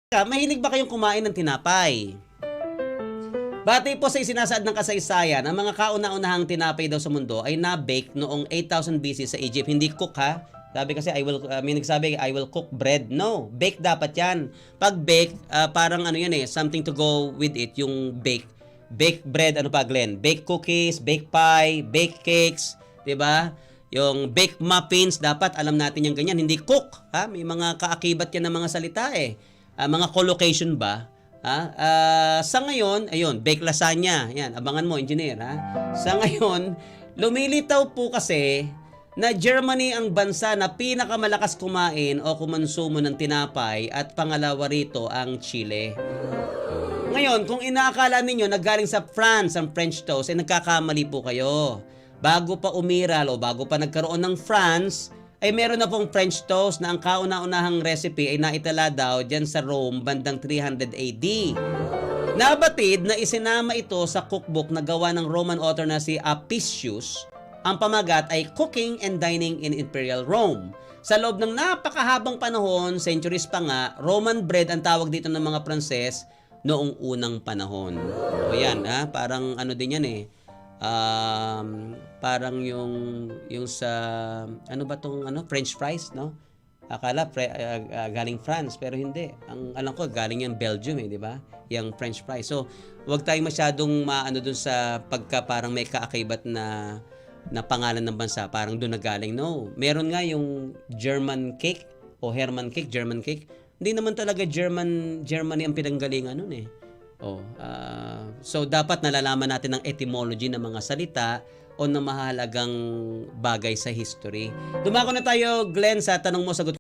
Mahilig ba kayong kumain ng tinapay? Batay po sa isinasaad ng kasaysayan, ang mga kauna-unahang tinapay daw sa mundo ay na-bake noong 8000 BC sa Egypt. Hindi cook ha. Sabi kasi may nagsabi I will cook bread. No, bake dapat 'yan. Pag bake, parang ano 'yan something to go with it, yung bake. Bake bread, ano pa Glenn? Bake cookies, bake pie, bake cakes, 'di ba? Yung bake muffins, dapat alam natin yung ganyan, hindi cook, ha? May mga kaakibat yan ng mga salita mga collocation ba? Sa ngayon, ayun, bake lasagna. Yan, abangan mo, engineer, ha? Sa ngayon, lumilitaw po kasi na Germany ang bansa na pinakamalakas kumain o kumonsumo ng tinapay at pangalawa rito ang Chile. Ngayon, kung inaakala ninyo na galing sa France ang French toast, ay nagkakamali po kayo. Bago pa umiral o bago pa nagkaroon ng France, ay meron na pong French toast na ang kauna-unahang recipe ay naitala daw dyan sa Rome bandang 300 AD. Nabatid na isinama ito sa cookbook na gawa ng Roman author na si Apicius. Ang pamagat ay Cooking and Dining in Imperial Rome. Sa loob ng napakahabang panahon, centuries pa nga, Roman bread ang tawag dito ng mga Pranses noong unang panahon. O yan, parang ano din yan parang yung sa ano ba tong French fries, no? Akala galing France pero hindi. Ang alam ko galing yan Belgium di ba? Yung French fries. So, wag tayong masyadong maano dun sa pagka parang may kaakibat na pangalan ng bansa, parang doon nagaling. No, meron nga yung German cake o Hermann cake, German cake. Hindi naman talaga Germany ang pinanggalingan nun so dapat nalalaman natin ang etymology ng mga salita o ng mahalagang bagay sa history. Dumako na tayo, Glenn, sa tanong mo, sagot